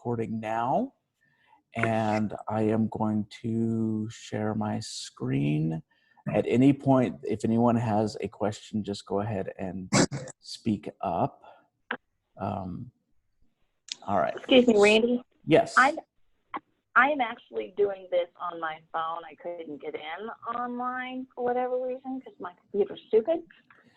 recording now, and I am going to share my screen. At any point, if anyone has a question, just go ahead and speak up. All right. Excuse me, Randy. Yes. I'm actually doing this on my phone. I couldn't get in online for whatever reason because my computer's stupid.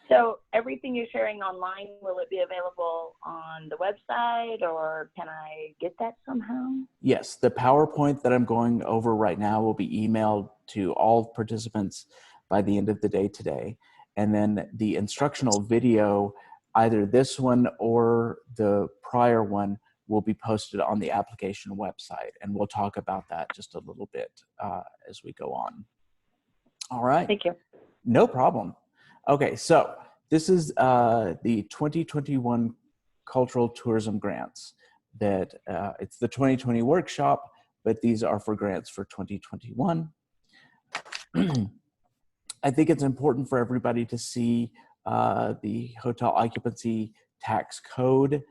So everything you're sharing online, will it be available on the website, or can I get that somehow? Yes, the PowerPoint that I'm going over right now will be emailed to all participants by the end of the day today. And then the instructional video, either this one or the prior one, will be posted on the application website. And we'll talk about that just a little bit as we go on. All right. Thank you. No problem. Okay, so this is the 2021 Cultural Tourism Grants. That it's the 2020 workshop, but these are for grants for 2021. I think it's important for everybody to see the hotel occupancy tax code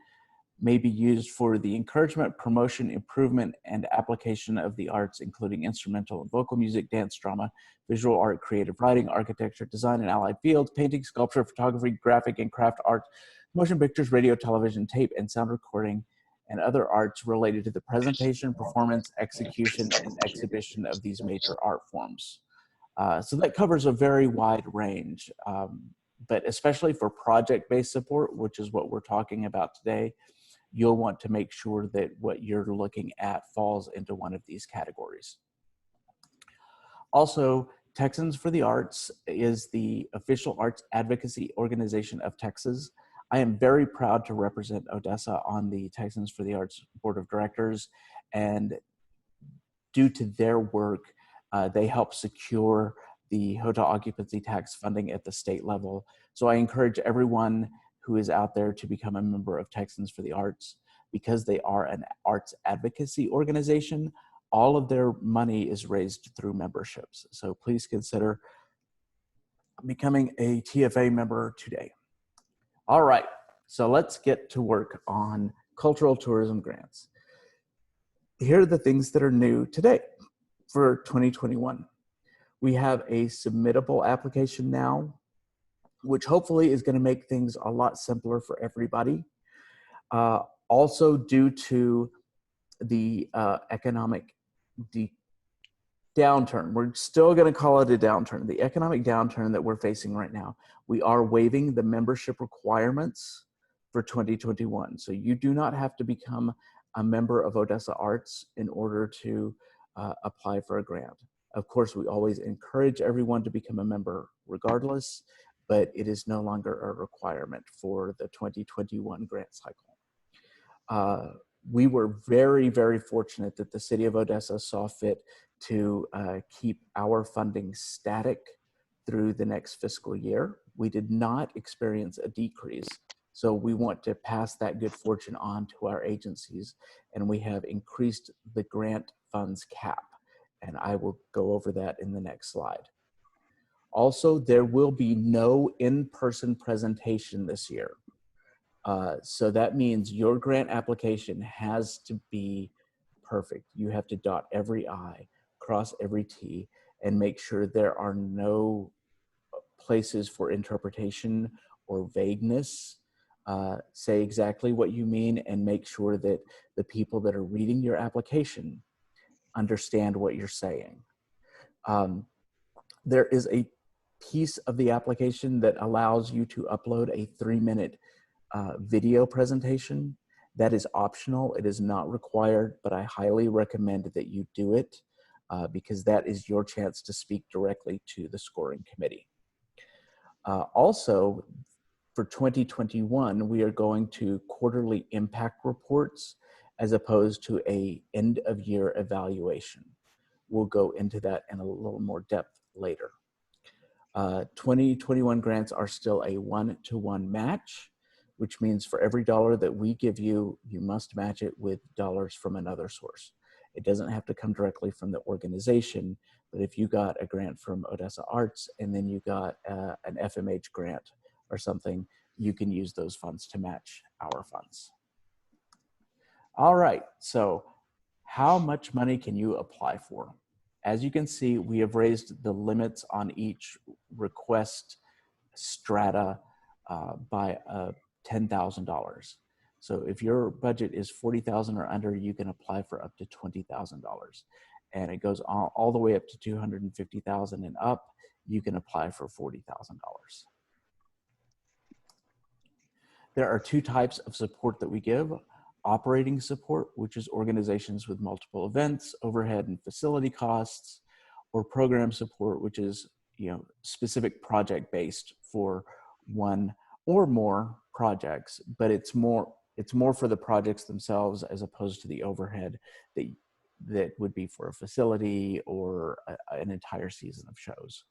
may be used for the encouragement, promotion, improvement, and application of the arts, including instrumental and vocal music, dance, drama, visual art, creative writing, architecture, design and allied fields, painting, sculpture, photography, graphic and craft art, motion pictures, radio, television, tape, and sound recording, and other arts related to the presentation, performance, execution, and exhibition of these major art forms. So that covers a very wide range, but especially for project-based support, which is what we're talking about today, you'll want to make sure that what you're looking at falls into one of these categories. Also, Texans for the Arts is the official arts advocacy organization of Texas. I am very proud to represent Odessa on the Texans for the Arts Board of Directors, and due to their work, they help secure the hotel occupancy tax funding at the state level. So I encourage everyone who is out there to become a member of Texans for the Arts. Because they are an arts advocacy organization, all of their money is raised through memberships. So please consider becoming a TFA member today. All right, so let's get to work on cultural tourism grants. Here are the things that are new today for 2021. We have a submittable application now, which hopefully is going to make things a lot simpler for everybody. Also, due to the economic downturn, we're still going to call it a downturn, the economic downturn that we're facing right now, we are waiving the membership requirements for 2021. So you do not have to become a member of Odessa Arts in order to apply for a grant. Of course, we always encourage everyone to become a member regardless, but it is no longer a requirement for the 2021 grant cycle. We were very, very fortunate that the city of Odessa saw fit to keep our funding static through the next fiscal year. We did not experience a decrease. So we want to pass that good fortune on to our agencies, and we have increased the grant funds cap. And I will go over that in the next slide. Also, there will be no in-person presentation this year. So that means your grant application has to be perfect. You have to dot every I, cross every T, and make sure there are no places for interpretation or vagueness. Say exactly what you mean and make sure that the people that are reading your application understand what you're saying. There is a piece of the application that allows you to upload a 3-minute video presentation. That is optional. It is not required, but I highly recommend that you do it because that is your chance to speak directly to the scoring committee. Also, for 2021, we are going to quarterly impact reports as opposed to a end of year evaluation. We'll go into that in a little more depth later. 2021 grants are still a 1-to-1 match, which means for every dollar that we give you, you must match it with dollars from another source. It doesn't have to come directly from the organization, but if you got a grant from Odessa Arts and then you got an FMH grant or something, you can use those funds to match our funds. All right, so how much money can you apply for? As you can see, we have raised the limits on each request strata by $10,000. So if your budget is $40,000 or under, you can apply for up to $20,000. And it goes all the way up to $250,000 and up, you can apply for $40,000. There are two types of support that we give. Operating support, which is organizations with multiple events, overhead and facility costs, or program support, which is specific project based for one or more projects, but it's more for the projects themselves as opposed to the overhead that would be for a facility or an entire season of shows.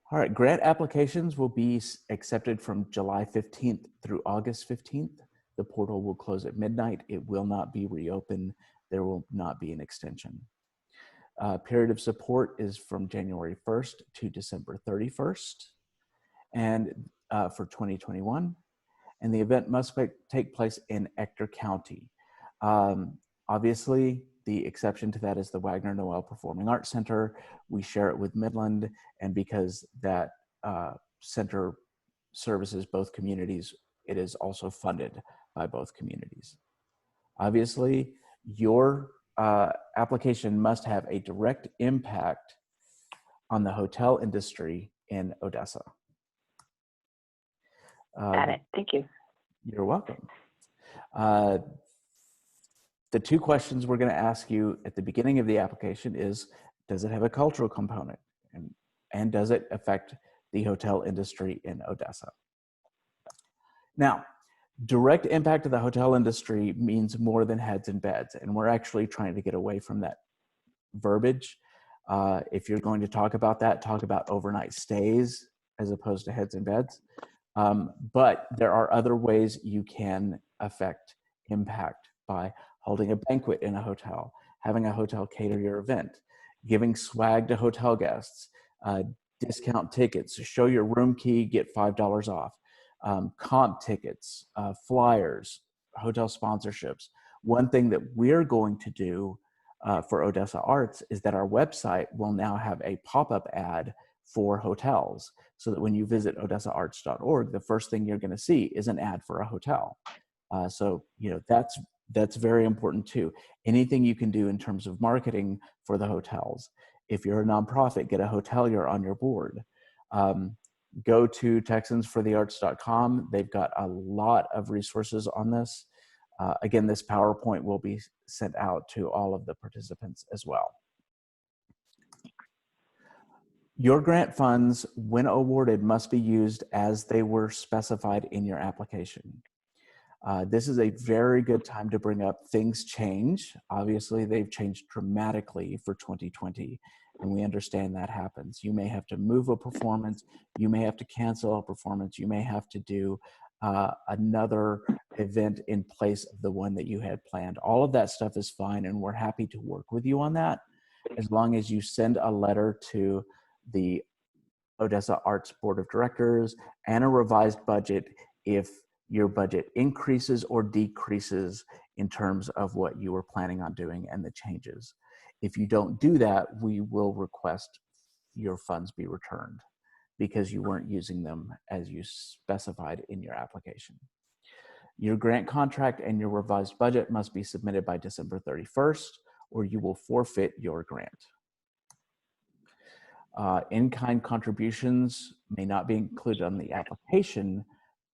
All right, grant applications will be accepted from July 15th through August 15th. The portal will close at midnight. It will not be reopened. There will not be an extension. Period of support is from January 1st to December 31st and for 2021. And the event must take place in Ector County. Obviously, the exception to that is the Wagner Noel Performing Arts Center. We share it with Midland, and because that center services both communities, it is also funded by both communities. Obviously, your application must have a direct impact on the hotel industry in Odessa. Got it. Thank you. You're welcome. The two questions we're going to ask you at the beginning of the application is, does it have a cultural component? And does it affect the hotel industry in Odessa? Now, direct impact of the hotel industry means more than heads and beds, and we're actually trying to get away from that verbiage. If you're going to talk about that, talk about overnight stays as opposed to heads and beds. But there are other ways you can affect impact by holding a banquet in a hotel, having a hotel cater your event, giving swag to hotel guests, discount tickets, show your room key, get $5 off, comp tickets, flyers, hotel sponsorships. One thing that we're going to do for Odessa Arts is that our website will now have a pop-up ad for hotels, so that when you visit odessaarts.org, the first thing you're going to see is an ad for a hotel. So that's very important too. Anything you can do in terms of marketing for the hotels. If you're a nonprofit, get a hotelier on your board. Go to texansforthearts.com. They've got a lot of resources on this. Again, this PowerPoint will be sent out to all of the participants as well. Your grant funds, when awarded, must be used as they were specified in your application. This is a very good time to bring up things change. Obviously, they've changed dramatically for 2020, and we understand that happens. You may have to move a performance, you may have to cancel a performance, you may have to do another event in place of the one that you had planned. All of that stuff is fine, and we're happy to work with you on that, as long as you send a letter to the Odessa Arts Board of Directors and a revised budget if your budget increases or decreases in terms of what you were planning on doing and the changes. If you don't do that, we will request your funds be returned because you weren't using them as you specified in your application. Your grant contract and your revised budget must be submitted by December 31st, or you will forfeit your grant. In-kind contributions may not be included on the application,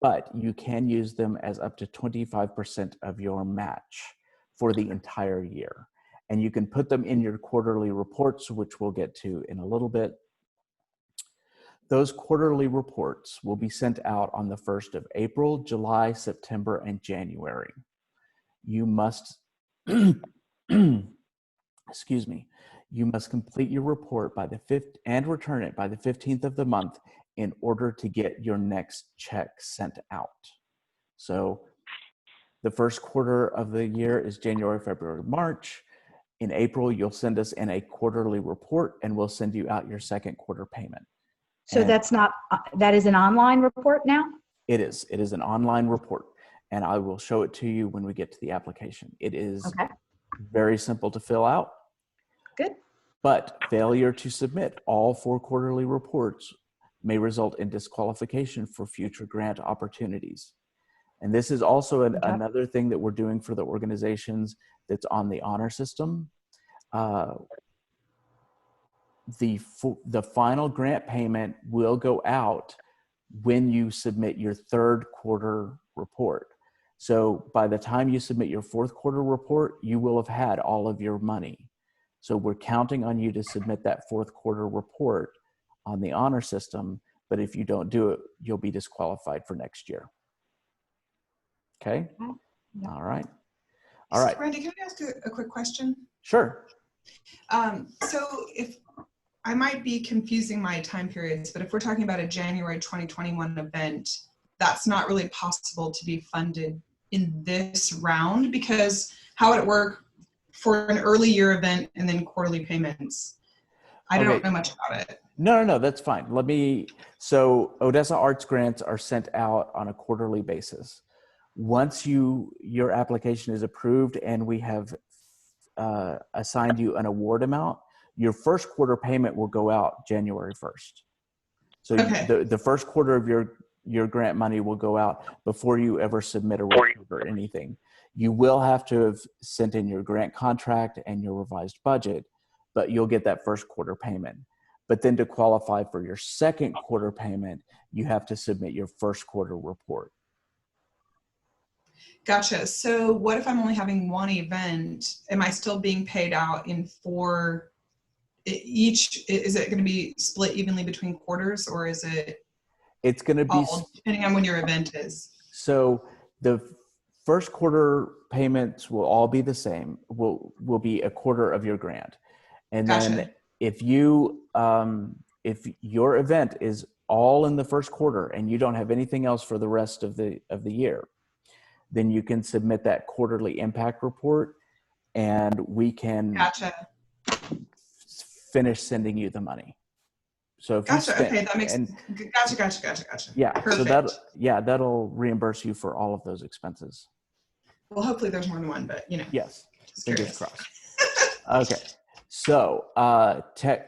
but you can use them as up to 25% of your match for the entire year. And you can put them in your quarterly reports, which we'll get to in a little bit. Those quarterly reports will be sent out on the 1st of April, July, September, and January. You must, excuse me, you must complete your report by the 5th and return it by the 15th of the month in order to get your next check sent out. So the first quarter of the year is January, February, March. In April, you'll send us in a quarterly report and we'll send you out your second quarter payment. So and that is an online report now? It is an online report. and I will show it to you when we get to the application. It is Okay. very simple to fill out, Good. but failure to submit all 4 quarterly reports may result in disqualification for future grant opportunities. And this is also another thing that we're doing for the organizations that's on the honor system. The final grant payment will go out when you submit your 3rd quarter report. So by the time you submit your 4th quarter report, you will have had all of your money. So we're counting on you to submit that 4th quarter report on the honor system. But if you don't do it, you'll be disqualified for next year. Okay. Yeah. All right. All right. Randy, can I ask a quick question? Sure. So if I might be confusing my time periods, but if we're talking about a January 2021 event, that's not really possible to be funded in this round, because how would it work for an early year event and then quarterly payments? I don't know much about it. No, that's fine. So Odessa Arts grants are sent out on a quarterly basis. Once your application is approved and we have assigned you an award amount, your 1st quarter payment will go out January 1st. So the 1st quarter of your grant money will go out before you ever submit a report or anything. You will have to have sent in your grant contract and your revised budget, but you'll get that 1st quarter payment. But then to qualify for your 2nd quarter payment, you have to submit your 1st quarter report. Gotcha. So what if I'm only having one event? Am I still being paid out in 4 each? Is it going to be split evenly between quarters, or is it? It's going to be depending on when your event is. So the 1st quarter payments will all be the same. Will be a quarter of your grant, and then if your event is all in the 1st quarter and you don't have anything else for the rest of the year, then you can submit that quarterly impact report, and we can finish sending you the money. So if you spend, okay, that makes gotcha. Yeah, perfect. So that'll reimburse you for all of those expenses. Well, hopefully there's more than one, but Yes, fingers crossed. Okay, so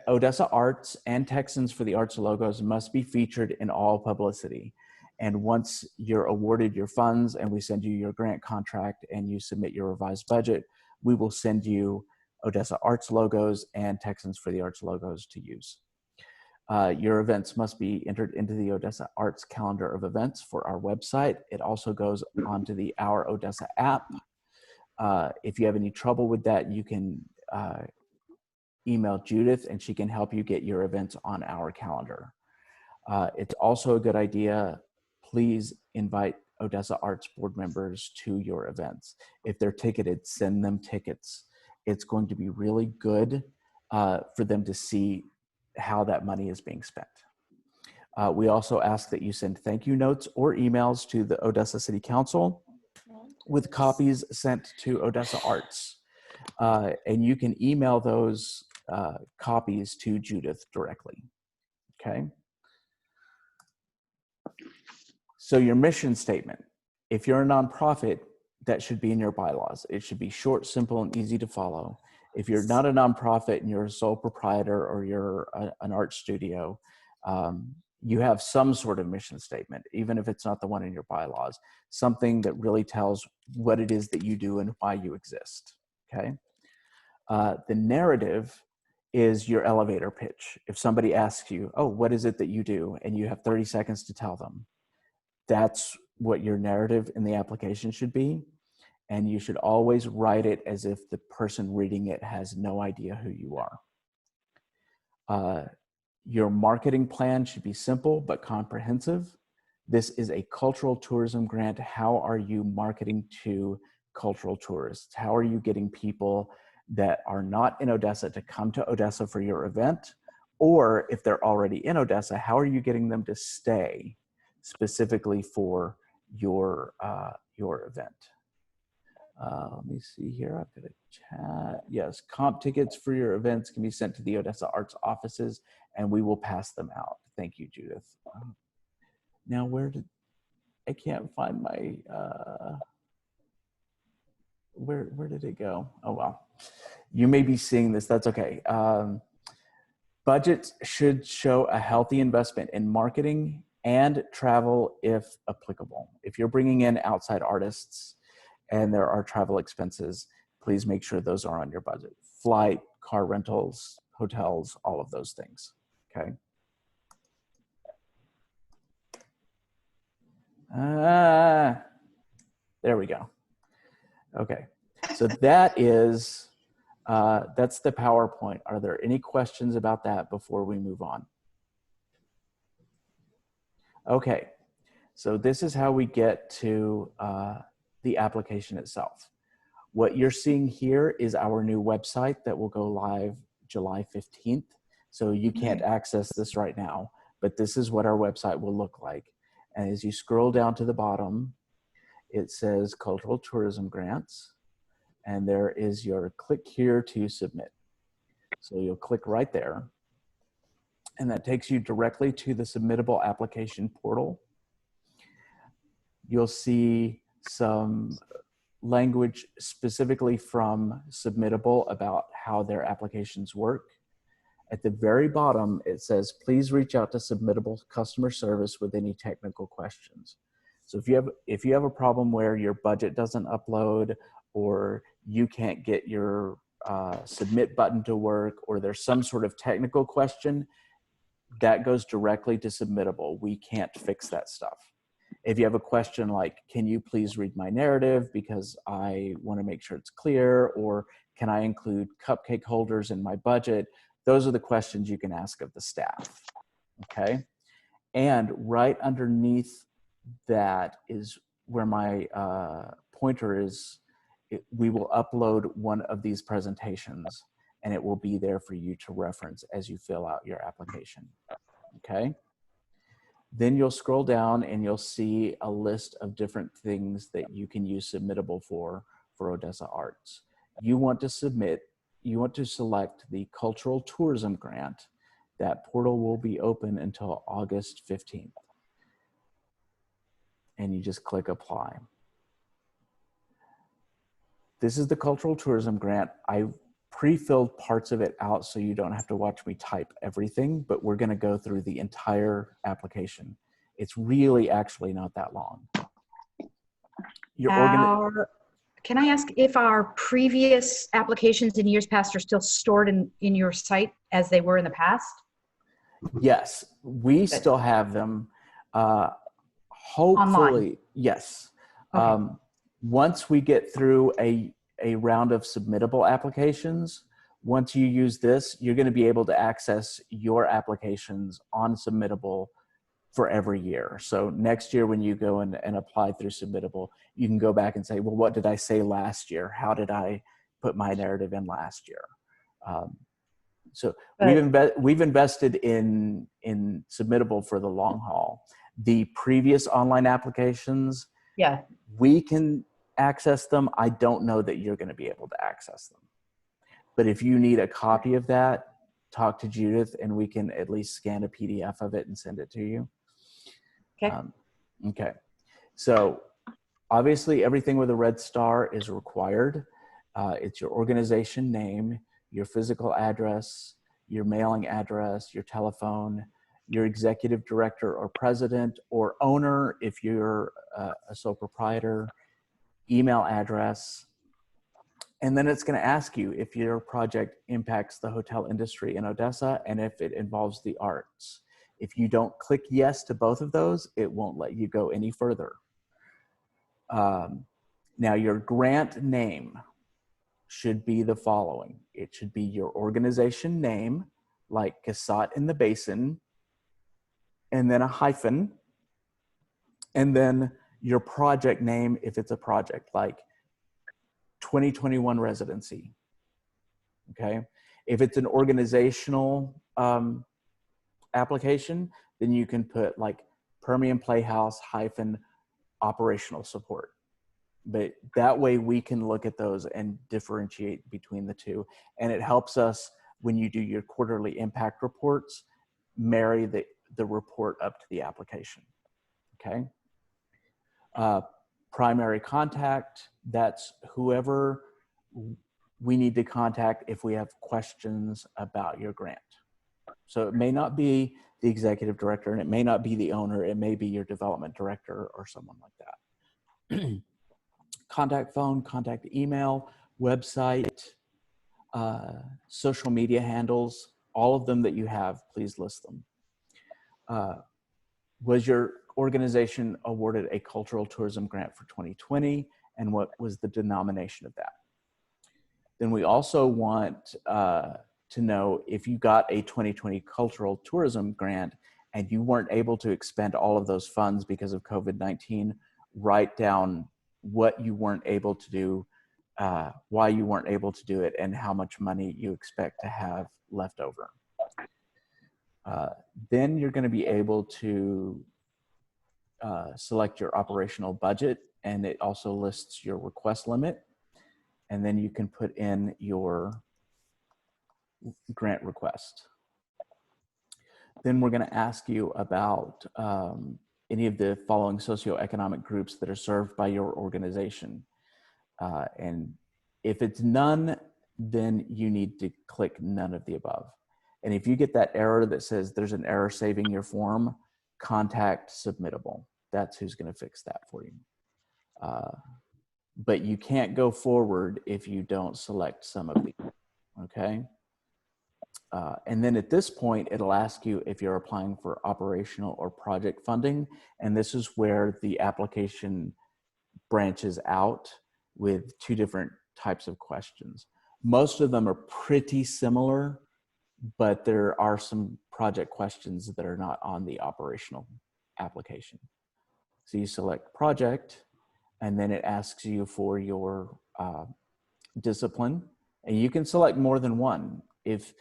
Odessa Arts and Texans for the Arts logos must be featured in all publicity. And once you're awarded your funds and we send you your grant contract and you submit your revised budget, we will send you Odessa Arts logos and Texans for the Arts logos to use. Your events must be entered into the Odessa Arts calendar of events for our website. It also goes onto the Our Odessa app. If you have any trouble with that, you can email Judith and she can help you get your events on our calendar. It's also a good idea, please invite Odessa Arts board members to your events. If they're ticketed, send them tickets. It's going to be really good for them to see how that money is being spent. We also ask that you send thank you notes or emails to the Odessa City Council with copies sent to Odessa Arts. And you can email those copies to Judith directly, okay? So your mission statement, if you're a nonprofit, that should be in your bylaws. It should be short, simple, and easy to follow. If you're not a nonprofit and you're a sole proprietor or you're an art studio, you have some sort of mission statement, even if it's not the one in your bylaws, something that really tells what it is that you do and why you exist, okay? The narrative is your elevator pitch. If somebody asks you, oh, what is it that you do? And you have 30 seconds to tell them. That's what your narrative in the application should be. And you should always write it as if the person reading it has no idea who you are. Your marketing plan should be simple but comprehensive. This is a cultural tourism grant. How are you marketing to cultural tourists? How are you getting people that are not in Odessa to come to Odessa for your event? Or if they're already in Odessa, how are you getting them to stay specifically for your event? Let me see here. I've got a chat. Yes, comp tickets for your events can be sent to the Odessa Arts offices, and we will pass them out. Thank you, Judith. Now, I can't find my, where did it go? Oh, well, you may be seeing this. That's okay. Budgets should show a healthy investment in marketing and travel if applicable. If you're bringing in outside artists and there are travel expenses, please make sure those are on your budget. Flight, car rentals, hotels, all of those things, okay? There we go. Okay, so that is, that's the PowerPoint. Are there any questions about that before we move on? Okay, so this is how we get to the application itself. What you're seeing here is our new website that will go live July 15th. So you can't access this right now, but this is what our website will look like. And as you scroll down to the bottom, it says Cultural Tourism Grants, and there is your click here to submit. So you'll click right there, and that takes you directly to the submittable application portal. You'll see some language specifically from Submittable about how their applications work. At the very bottom, it says, please reach out to Submittable customer service with any technical questions. So if you have a problem where your budget doesn't upload, or you can't get your submit button to work, or there's some sort of technical question, that goes directly to Submittable. We can't fix that stuff. If you have a question like, can you please read my narrative because I want to make sure it's clear, or can I include cupcake holders in my budget? Those are the questions you can ask of the staff, okay? And right underneath that is where my pointer is. We will upload one of these presentations, and it will be there for you to reference as you fill out your application, okay? Then you'll scroll down and you'll see a list of different things that you can use Submittable for Odessa Arts. You want to select the Cultural Tourism Grant. That portal will be open until August 15th. And you just click apply. This is the Cultural Tourism Grant. I pre-filled parts of it out so you don't have to watch me type everything, but we're gonna go through the entire application. It's really actually not that long. Can I ask if our previous applications in years past are still stored in your site as they were in the past? Yes, we still have them. Hopefully, online. Yes. Okay. Once we get through a round of submittable applications, once you use this, you're going to be able to access your applications on Submittable for every year. So next year when you go and apply through Submittable, you can go back and say, well, what did I say last year? How did I put my narrative in last year? So we've invested in Submittable for the long haul. The previous online applications, Yeah. we can access them. I don't know that you're going to be able to access them. But if you need a copy of that, talk to Judith and we can at least scan a PDF of it and send it to you. Okay. Okay. So obviously everything with a red star is required. It's your organization name, your physical address, your mailing address, your telephone, your executive director or president or owner if you're a sole proprietor, email address, and then it's going to ask you if your project impacts the hotel industry in Odessa and if it involves the arts. If you don't click yes to both of those, it won't let you go any further. Now your grant name should be the following. It should be your organization name, like Casat in the Basin, and then a hyphen, and then your project name if it's a project, like 2021 residency, okay? If it's an organizational application, then you can put like Permian Playhouse hyphen operational support. But that way we can look at those and differentiate between the two. And it helps us when you do your quarterly impact reports, marry the report up to the application, okay? Primary contact, that's whoever we need to contact if we have questions about your grant. So it may not be the executive director, and it may not be the owner, it may be your development director or someone like that. Contact phone, contact email, website, social media handles, all of them that you have, please list them. Was your organization awarded a cultural tourism grant for 2020, and what was the denomination of that? Then we also want to know if you got a 2020 cultural tourism grant and you weren't able to expend all of those funds because of COVID-19, write down what you weren't able to do, why you weren't able to do it, and how much money you expect to have left over. Then you're going to be able to select your operational budget, and it also lists your request limit. And then you can put in your grant request. Then we're going to ask you about any of the following socioeconomic groups that are served by your organization. And if it's none, then you need to click none of the above. And if you get that error that says there's an error saving your form, contact submittable. That's who's going to fix that for you. But you can't go forward if you don't select some of these, okay? And then at this point, it'll ask you if you're applying for operational or project funding. And this is where the application branches out with two different types of questions. Most of them are pretty similar, but there are some project questions that are not on the operational application. So you select project, and then it asks you for your discipline, and you can select more than one. If,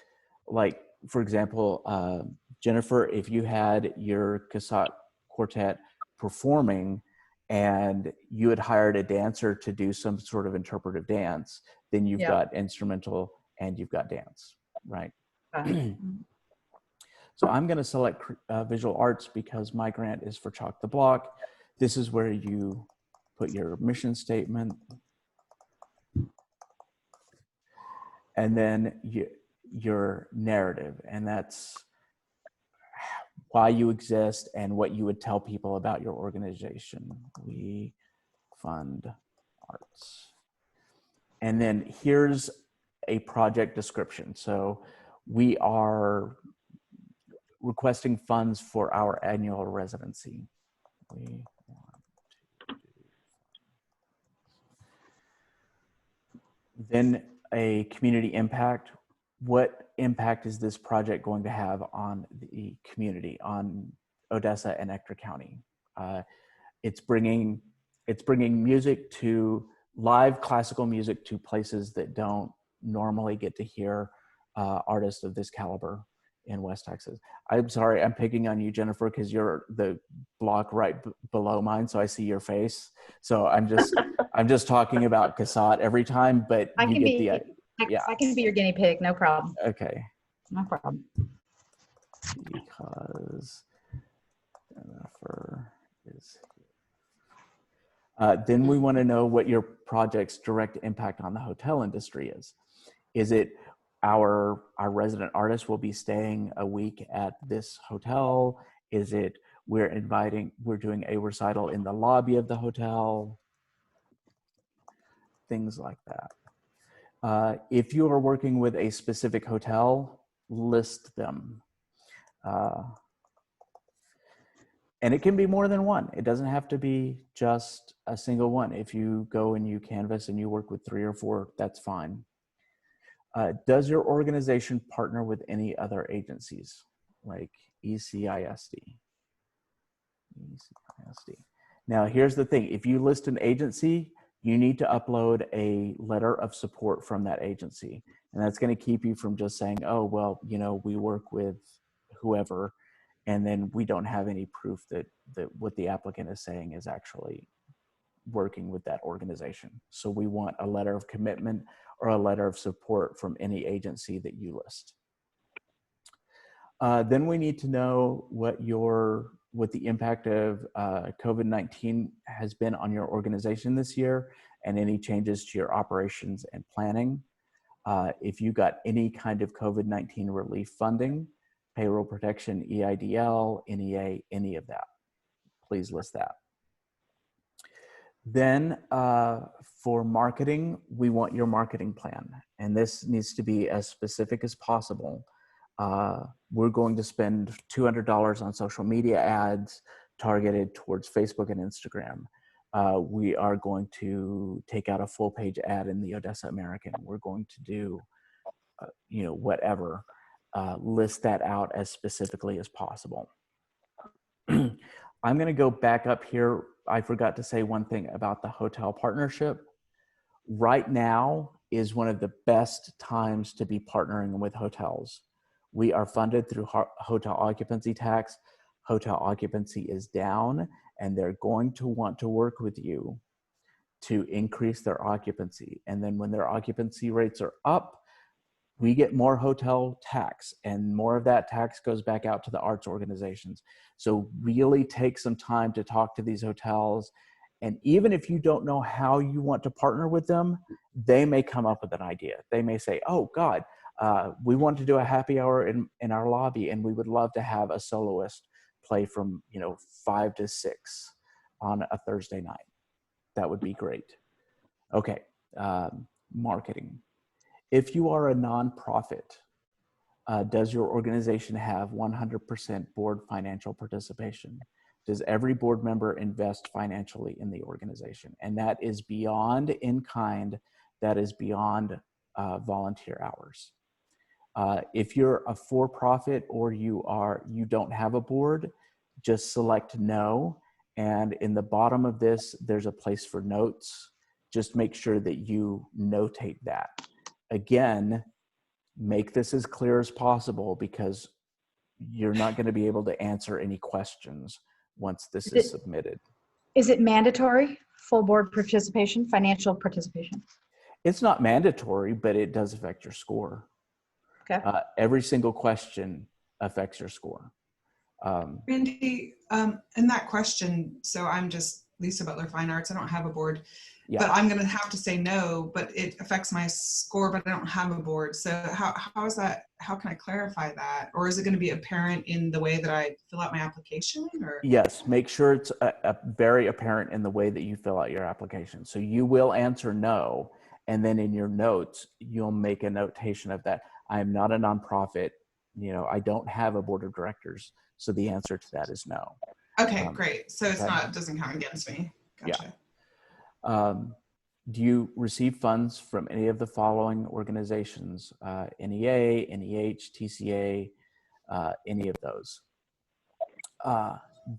like, for example, Jennifer, if you had your Casat quartet performing and you had hired a dancer to do some sort of interpretive dance, then you've got instrumental and you've got dance, right? So I'm going to select visual arts because my grant is for Chalk the Block. This is where you put your mission statement, and then your narrative, and that's why you exist and what you would tell people about your organization. We fund arts. And then here's a project description. So we are requesting funds for our annual residency. We want to do. Then a community impact. What impact is this project going to have on the community, on Odessa and Ector County? It's bringing music to, live classical music to places that don't normally get to hear artists of this caliber in West Texas. I'm sorry, I'm picking on you, Jennifer, because you're the block right below mine, so I see your face. So I'm just talking about Casat every time, but I you can get be, the I can be your guinea pig, no problem. Okay. No problem. Because Jennifer is here. Then we want to know what your project's direct impact on the hotel industry is. Is it our resident artists will be staying a week at this hotel? Is it we're doing a recital in the lobby of the hotel? Things like that. If you are working with a specific hotel, list them. And it can be more than one. It doesn't have to be just a single one. If you go and you canvas and you work with 3 or 4, that's fine. Does your organization partner with any other agencies like ECISD? Now, here's the thing. If you list an agency, you need to upload a letter of support from that agency. And that's going to keep you from just saying, oh, well, you know, we work with whoever, and then we don't have any proof that what the applicant is saying is actually working with that organization. So we want a letter of commitment or a letter of support from any agency that you list. Then we need to know what your what the impact of COVID-19 has been on your organization this year and any changes to your operations and planning. If you got any kind of COVID-19 relief funding, payroll protection, EIDL, NEA, any of that, please list that. Then for marketing, we want your marketing plan. And this needs to be as specific as possible. We're going to spend $200 on social media ads targeted towards Facebook and Instagram. We are going to take out a full page ad in the Odessa American. We're going to do, whatever. List that out as specifically as possible. I'm going to go back up here. I forgot to say one thing about the hotel partnership. Right now is one of the best times to be partnering with hotels. We are funded through hotel occupancy tax. Hotel occupancy is down, and they're going to want to work with you to increase their occupancy. And then when their occupancy rates are up, we get more hotel tax, and more of that tax goes back out to the arts organizations. So really take some time to talk to these hotels. And even if you don't know how you want to partner with them, they may come up with an idea. They may say, oh God, we want to do a happy hour in our lobby, and we would love to have a soloist play from 5 to 6 on a Thursday night. That would be great. Okay, marketing. If you are a nonprofit, does your organization have 100% board financial participation? Does every board member invest financially in the organization? And that is beyond in kind, that is beyond volunteer hours. If you're a for-profit or you don't have a board, just select no. And in the bottom of this, there's a place for notes. Just make sure that you notate that. Again, make this as clear as possible, because you're not going to be able to answer any questions once this is submitted. Is it mandatory, full board participation, financial participation? It's not mandatory, but it does affect your score. Okay. Every single question affects your score. Randy, in that question, so I'm just Lisa Butler Fine Arts. I don't have a board, Yeah. but I'm going to have to say no, but it affects my score, but I don't have a board. So how is that? How can I clarify that? Or is it going to be apparent in the way that I fill out my application? Or? Yes, make sure it's very apparent in the way that you fill out your application. So you will answer no, and then in your notes, you'll make a notation of that. I am not a nonprofit. I don't have a board of directors. So the answer to that is no. Okay, great. So it's okay. it doesn't count against me. Gotcha. Yeah. Do you receive funds from any of the following organizations? NEA, NEH, TCA, any of those?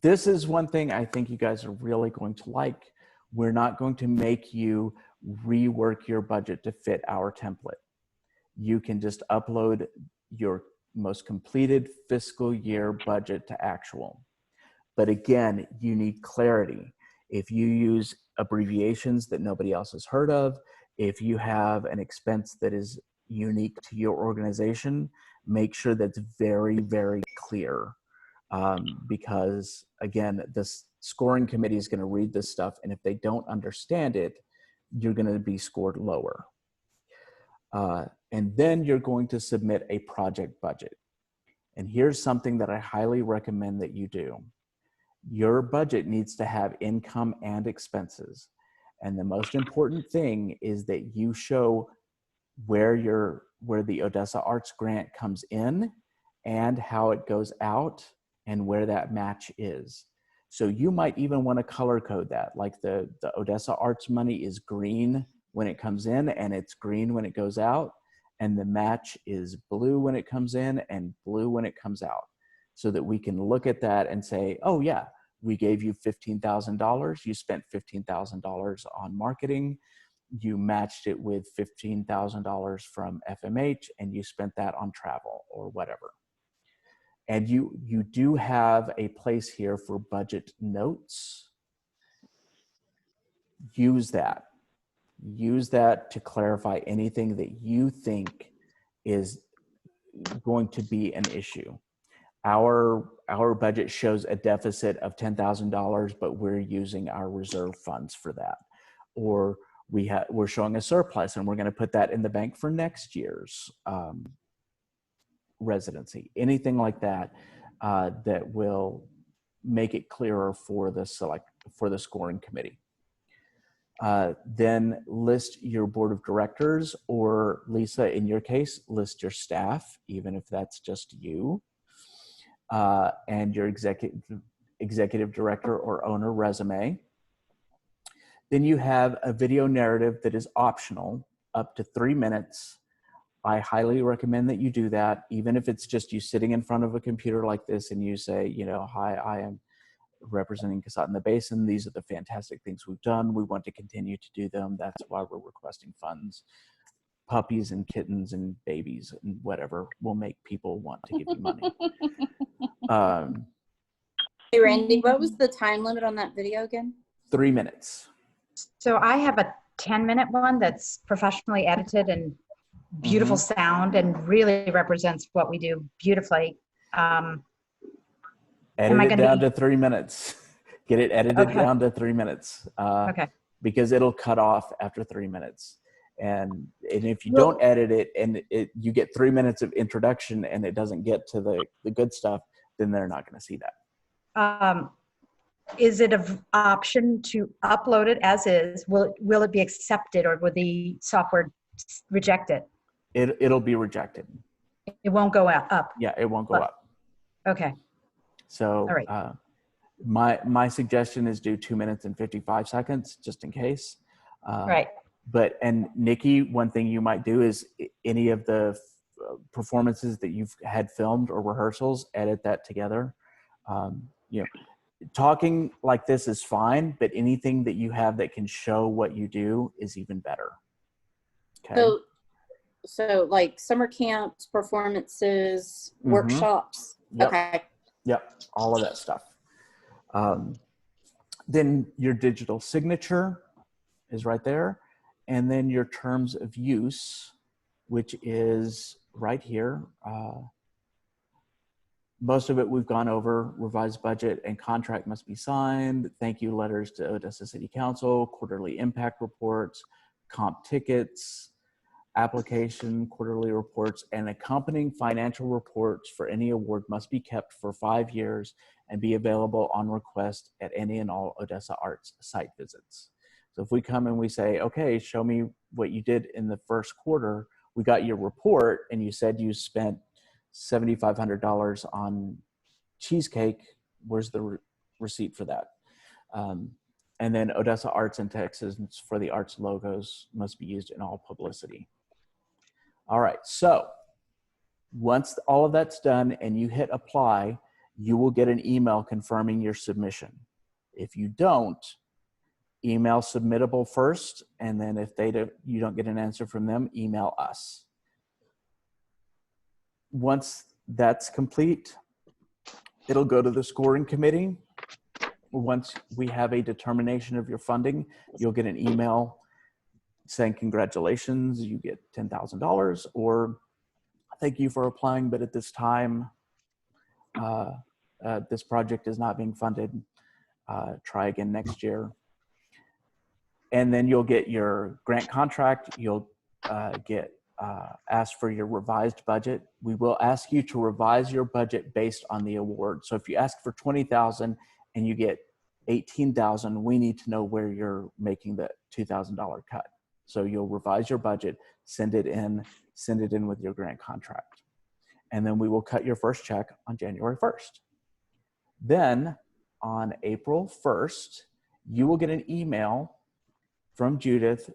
This is one thing I think you guys are really going to like. We're not going to make you rework your budget to fit our template. You can just upload your most completed fiscal year budget to actual. But again, you need clarity. If you use abbreviations that nobody else has heard of, if you have an expense that is unique to your organization, make sure that's very, very clear. Because again, this scoring committee is going to read this stuff, and if they don't understand it, you're going to be scored lower. And then you're going to submit a project budget. And here's something that I highly recommend that you do. Your budget needs to have income and expenses. And the most important thing is that you show where the Odessa Arts Grant comes in and how it goes out and where that match is. So you might even want to color code that, like the Odessa Arts money is green when it comes in and it's green when it goes out, and the match is blue when it comes in and blue when it comes out, so that we can look at that and say, oh yeah, we gave you $15,000, you spent $15,000 on marketing, you matched it with $15,000 from FMH, and you spent that on travel or whatever. And you do have a place here for budget notes. Use that. Use that to clarify anything that you think is going to be an issue. our budget shows a deficit of $10,000, but we're using our reserve funds for that. Or we're showing a surplus and we're going to put that in the bank for next year's residency. Anything like that that will make it clearer for the scoring committee. Then list your board of directors, or Lisa, in your case, list your staff, even if that's just you, and your executive director or owner resume. Then you have a video narrative that is optional, up to 3 minutes. I highly recommend that you do that, even if it's just you sitting in front of a computer like this and you say, you know, hi, I am representing Casat in the Basin. These are the fantastic things we've done. We want to continue to do them. That's why we're requesting funds. Puppies and kittens and babies and whatever will make people want to give you money. Hey, Randy, what was the time limit on that video again? 3 minutes. So I have a 10-minute one that's professionally edited and beautiful sound and really represents what we do beautifully. Edit it down to 3 minutes. Get it edited down to 3 minutes. Okay. Because it'll cut off after 3 minutes. And if you don't edit it and you get 3 minutes of introduction and it doesn't get to the good stuff, then they're not going to see that. Is it an option to upload it as is? Will it be accepted, or will the software reject it? It'll be rejected. It won't go up. Yeah, it won't go up. Okay. So All right. my suggestion is do 2 minutes and 55 seconds just in case. Right. And Nikki, one thing you might do is any of the performances that you've had filmed or rehearsals, edit that together. You know, talking like this is fine, but anything that you have that can show what you do is even better. Okay. So like summer camps, performances, workshops. Yep. Okay. Yep. All of that stuff. Then your digital signature is right there. And then your terms of use, which is right here. Most of it we've gone over. Revised budget and contract must be signed. Thank you letters to Odessa City Council, quarterly impact reports, comp tickets, application, quarterly reports, and accompanying financial reports for any award must be kept for 5 years and be available on request at any and all Odessa Arts site visits. So if we come and we say, okay, show me what you did in the first quarter, we got your report and you said you spent $7,500 on cheesecake, where's the receipt for that? And then Odessa Arts and Texas for the arts logos must be used in all publicity. All right, so once all of that's done and you hit apply, you will get an email confirming your submission. If you don't, email submittable first, and then if you don't get an answer from them, email us. Once that's complete, it'll go to the scoring committee. Once we have a determination of your funding, you'll get an email saying congratulations, you get $10,000, or thank you for applying, but at this time, this project is not being funded. Try again next year. And then you'll get your grant contract. You'll get asked for your revised budget. We will ask you to revise your budget based on the award. So if you ask for $20,000 and you get $18,000, we need to know where you're making the $2,000 cut. So you'll revise your budget, send it in with your grant contract. And then we will cut your first check on January 1st. Then on April 1st, you will get an email from Judith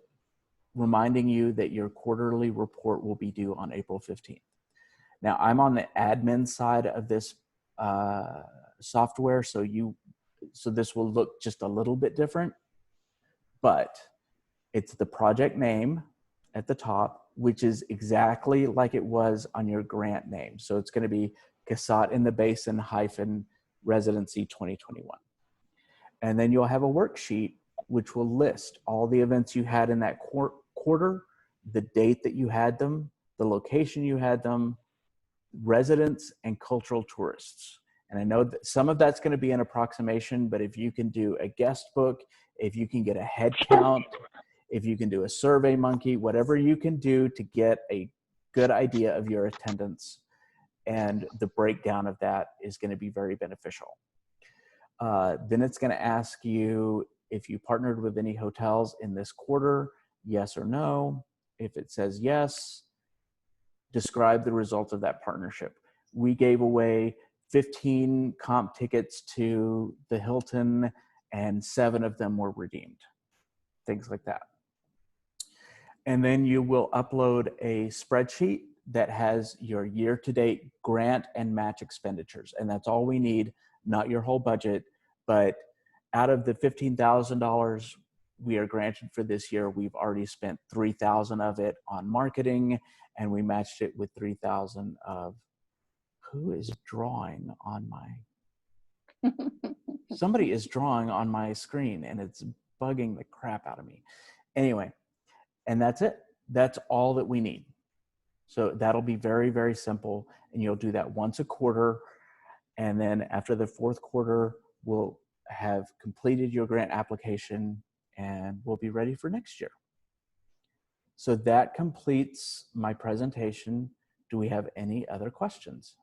reminding you that your quarterly report will be due on April 15th. Now, I'm on the admin side of this software, so this will look just a little bit different, but it's the project name at the top, which is exactly like it was on your grant name. So it's going to be Casat in the Basin - Residency 2021. And then you'll have a worksheet which will list all the events you had in that quarter, the date that you had them, the location you had them, residents and cultural tourists. And I know that some of that's going to be an approximation, but if you can do a guest book, if you can get a head count, if you can do a survey monkey, whatever you can do to get a good idea of your attendance, and the breakdown of that is going to be very beneficial. Then it's going to ask you if you partnered with any hotels in this quarter, yes or no. If it says yes, describe the result of that partnership. We gave away 15 comp tickets to the Hilton, and 7 of them were redeemed. Things like that. And then you will upload a spreadsheet that has your year-to-date grant and match expenditures. And that's all we need, not your whole budget. But out of the $15,000 we are granted for this year, we've already spent $3,000 of it on marketing, and we matched it with $3,000 of, who is drawing on my, somebody is drawing on my screen and it's bugging the crap out of me. Anyway, and that's it. That's all that we need. So that'll be very, very simple. And you'll do that once a quarter. And then after the 4th quarter, we'll have completed your grant application and we'll be ready for next year. So that completes my presentation. Do we have any other questions?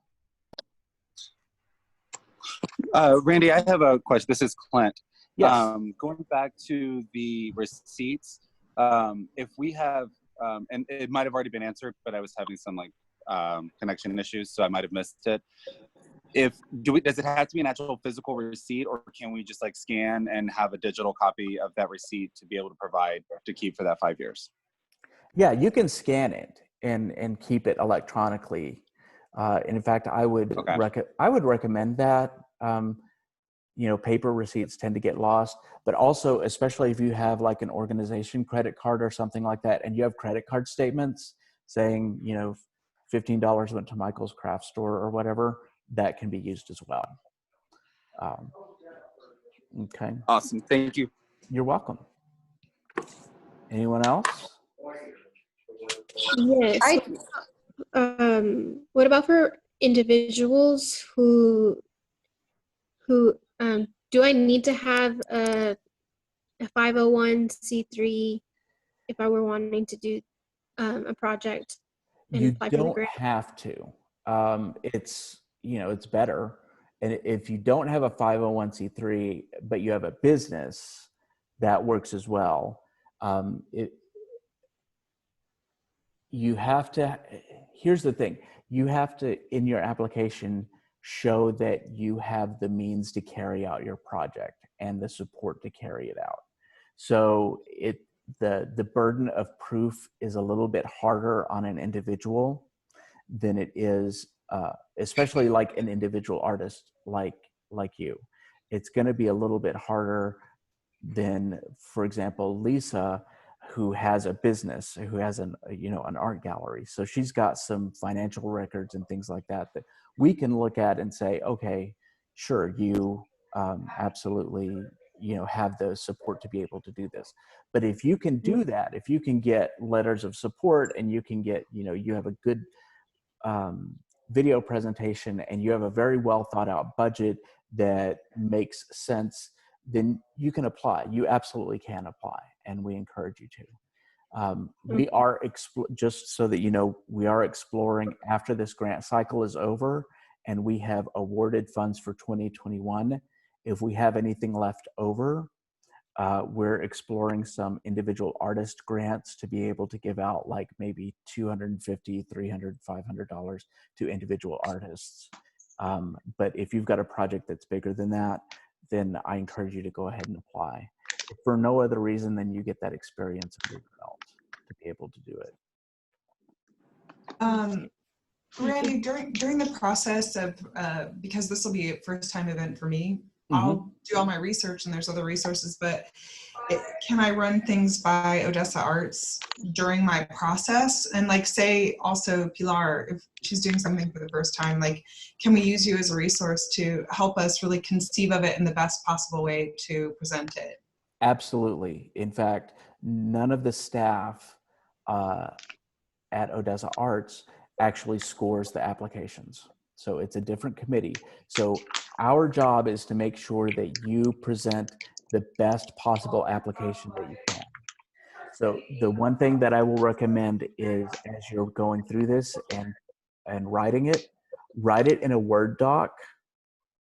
Randy, I have a question. This is Clint. Yes. Going back to the receipts, if we have, and it might have already been answered, but I was having some connection issues, so I might have missed it. Does it have to be an actual physical receipt, or can we just scan and have a digital copy of that receipt to be able to provide to keep for that 5 years? Yeah, you can scan it and keep it electronically. And in fact, I would recommend that. Paper receipts tend to get lost, but also, especially if you have an organization credit card or something like that, and you have credit card statements saying, $15 went to Michael's craft store or whatever, that can be used as well. Okay. Awesome. Thank you. You're welcome. Anyone else? Yes. What about for individuals who do I need to have a 501c3 if I were wanting to do a project and You apply for the don't grant? have to. It's better. And if you don't have a 501c3, but you have a business, that works as well. Here's the thing. You have to, in your application, show that you have the means to carry out your project and the support to carry it out. So the burden of proof is a little bit harder on an individual than it is, especially an individual artist like you. It's going to be a little bit harder than, for example, Lisa, who has a business, who has an art gallery. So she's got some financial records and things like that we can look at and say, okay, sure, you absolutely, have the support to be able to do this. But if you can do that, if you can get letters of support and you can get, you have a good video presentation and you have a very well thought out budget that makes sense, then you can apply. You absolutely can apply, and we encourage you to. We are, just so that you know, we are exploring after this grant cycle is over and we have awarded funds for 2021. If we have anything left over, we're exploring some individual artist grants to be able to give out maybe $250, $300, $500 to individual artists. But if you've got a project that's bigger than that, then I encourage you to go ahead and apply. If for no other reason than you get that experience under your belt to be able to do it. Randy, during the process of, because this will be a first time event for me, I'll do all my research and there's other resources, but can I run things by Odessa Arts during my process? And say also Pilar, if she's doing something for the first time, can we use you as a resource to help us really conceive of it in the best possible way to present it? Absolutely. In fact, none of the staff at Odessa Arts actually scores the applications. So it's a different committee. So our job is to make sure that you present the best possible application that you can. So the one thing that I will recommend is, as you're going through this and writing it, write it in a Word doc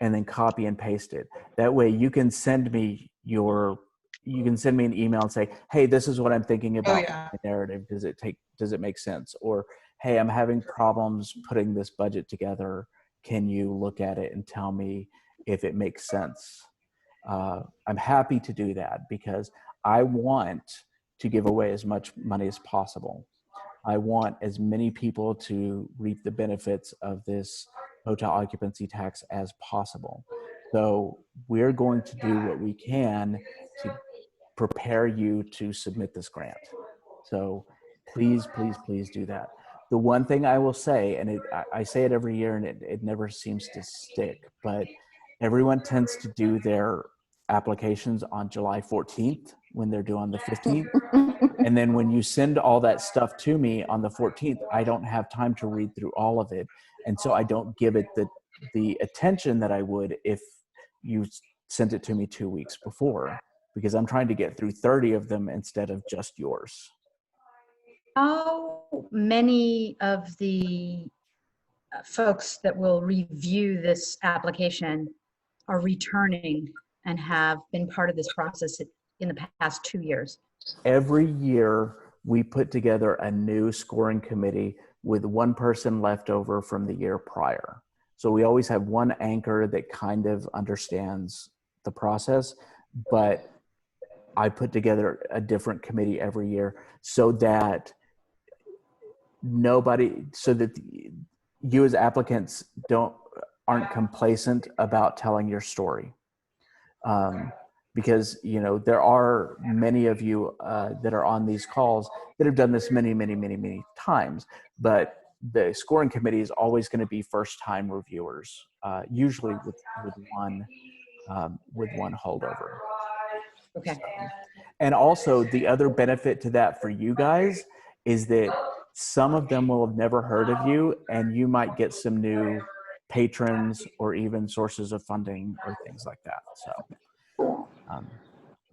and then copy and paste it. That way you can send me an email and say, hey, this is what I'm thinking Oh, about yeah. the narrative. Does it make sense? Or, hey, I'm having problems putting this budget together. Can you look at it and tell me if it makes sense? I'm happy to do that because I want to give away as much money as possible. I want as many people to reap the benefits of this hotel occupancy tax as possible. So we're going to do what we can to prepare you to submit this grant. So please, please, please do that. The one thing I will say, and I say it every year and it never seems to stick, but everyone tends to do their applications on July 14th when they're due on the 15th. And then when you send all that stuff to me on the 14th, I don't have time to read through all of it. And so I don't give it the attention that I would if you sent it to me 2 weeks before, because I'm trying to get through 30 of them instead of just yours. How many of the folks that will review this application are returning and have been part of this process in the past 2 years? Every year we put together a new scoring committee with one person left over from the year prior. So we always have one anchor that kind of understands the process, but I put together a different committee every year so that you as applicants aren't complacent about telling your story. Because there are many of you that are on these calls that have done this many times, but the scoring committee is always going to be first-time reviewers, usually with one holdover. Okay. So, and also the other benefit to that for you guys is that some of them will have never heard of you, and you might get some new patrons or even sources of funding or things like that. So.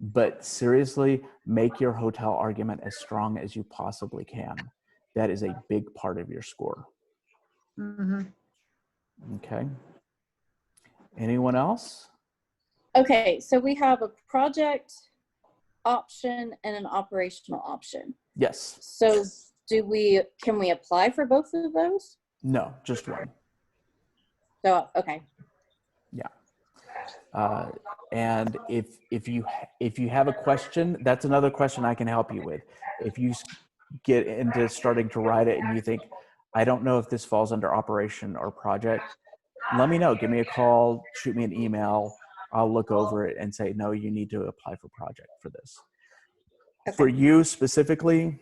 But seriously, make your hotel argument as strong as you possibly can. That is a big part of your score. Mm-hmm. Okay. Anyone else? Okay, so we have a project option and an operational option. Yes. So can we apply for both of those? No, just one. So, okay. Yeah. And if you have a question, that's another question I can help you with. If you get into starting to write it and you think, I don't know if this falls under operation or project, let me know. Give me a call, shoot me an email. I'll look over it and say, no, you need to apply for project for this. Okay. For you specifically,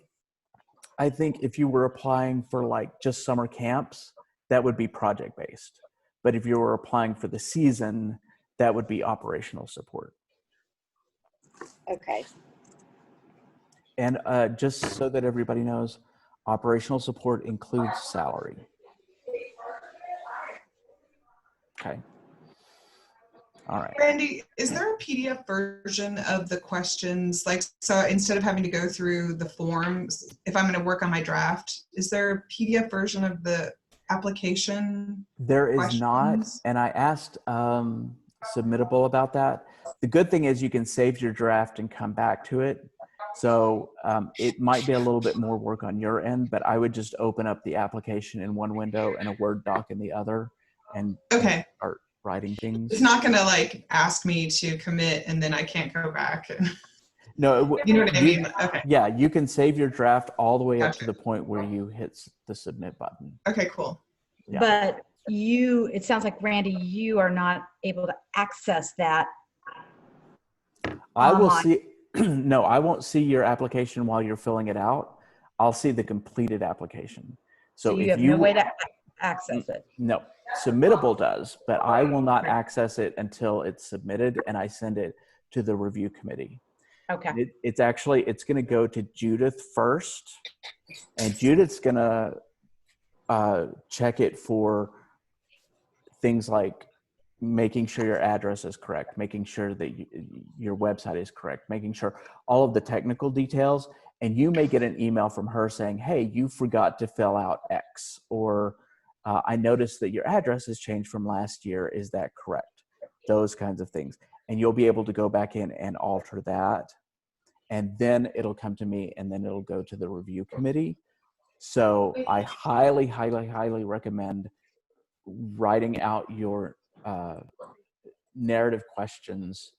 I think if you were applying for like just summer camps, that would be project based. But if you were applying for the season, that would be operational support. Okay. And just so that everybody knows, operational support includes salary. Okay. All right. Randy, is there a PDF version of the questions? Like, so instead of having to go through the forms, if I'm going to work on my draft, is there a PDF version of the application? There is questions? not, and I asked Submittable about that. The good thing is you can save your draft and come back to it. So it might be a little bit more work on your end, but I would just open up the application in one window and a Word doc in the other and Okay. start writing things. It's not going to like ask me to commit and then I can't go back. No, You know what I mean? Okay. Yeah, you can save your draft all the way up to Gotcha. the point where you hit the submit button. Okay, cool. Yeah. But it sounds like, Randy, you are not able to access that. I will online. see, no, I won't see your application while you're filling it out. I'll see the completed application. So So you if have no way to access it. No, Submittable does, but I will not access it until it's submitted and I send it to the review committee. Okay. It's going to go to Judith first, and Judith's going to check it for things like making sure your address is correct, making sure that your website is correct, making sure all of the technical details. And you may get an email from her saying, hey, you forgot to fill out X, or I noticed that your address has changed from last year. Is that correct? Those kinds of things. And you'll be able to go back in and alter that. And then it'll come to me, and then it'll go to the review committee. So I highly, highly, highly recommend writing out your narrative questions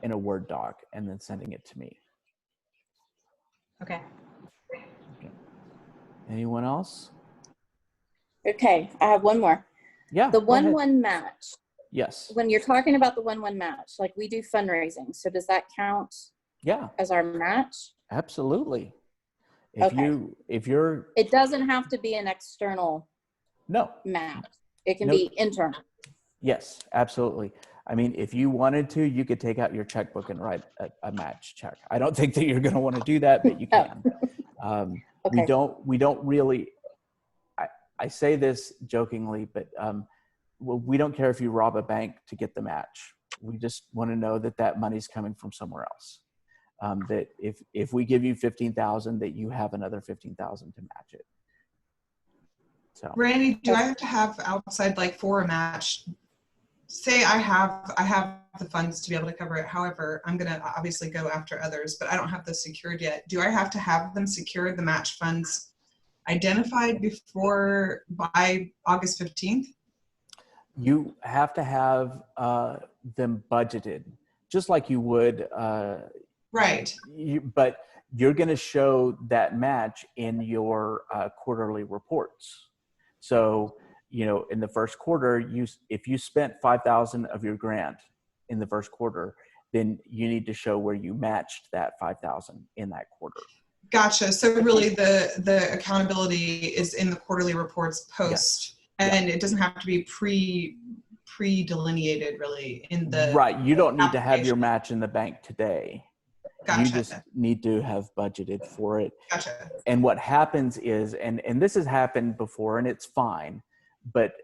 in a Word doc and then sending it to me. Okay. Anyone else? Okay, I have one more. Yeah. The go ahead. 1-1 match. Yes. When you're talking about the 1-1 match, like we do fundraising, so does that count Yeah, as our match? absolutely. If you're It doesn't have to be an external no. match. It can Nope. be internal. Yes, absolutely. I mean, if you wanted to, you could take out your checkbook and write a match check. I don't think that you're going to want to do that, but you can. Okay. We don't really, I say this jokingly, but we don't care if you rob a bank to get the match. We just want to know that that money's coming from somewhere else. That if we give you 15,000, that you have another 15,000 to match it. So Randy, do I have to have outside, like for a match? Say I have the funds to be able to cover it. However, I'm going to obviously go after others, but I don't have those secured yet. Do I have to have them secured, the match funds identified by August 15th? you have to have them budgeted, just like you would. Right. But you're going to show that match in your quarterly reports. So, in the first quarter, if you spent 5,000 of your grant in the first quarter, then you need to show where you matched that 5,000 in that quarter. Gotcha. So really the accountability is in the quarterly reports post, yes. And it doesn't have to be pre-delineated really in the right. You don't need to have your match in the bank today. Gotcha. You just need to have budgeted for it. Gotcha. And what happens is, and this has happened before, and it's fine, but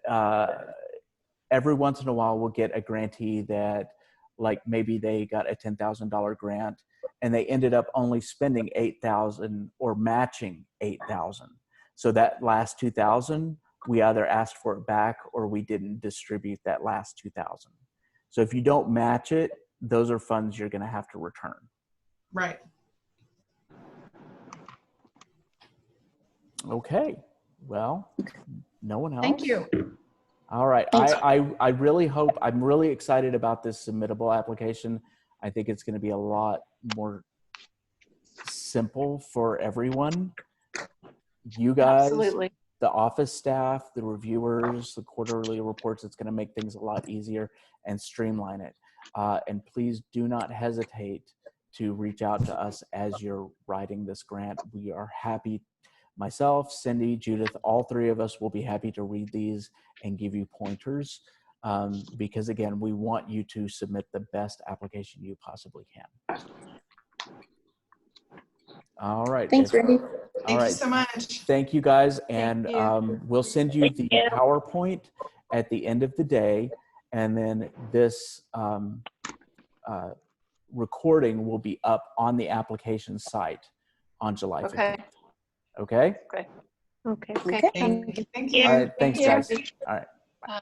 every once in a while we'll get a grantee that, like, maybe they got a $10,000 grant and they ended up only spending 8,000 or matching 8,000. So that last 2,000, we either asked for it back or we didn't distribute that last 2,000. So if you don't match it, those are funds you're going to have to return. Right. Okay. Well, no one else? Thank you. All right. I really hope, I'm really excited about this submittable application. I think it's going to be a lot more simple for everyone. You guys, Absolutely. the office staff, the reviewers, the quarterly reports, it's going to make things a lot easier and streamline it. And please do not hesitate to reach out to us as you're writing this grant. We are happy. Myself, Cindy, Judith, all three of us will be happy to read these and give you pointers because, again, we want you to submit the best application you possibly can. All right. Thanks, Randy. Thank you so much. Thank you, guys. And you. we'll send you the PowerPoint at the end of the day. And then this recording will be up on the application site on July 15th. Okay? Okay. Thank you. All right. Thanks, Thank you. guys. All right. Bye.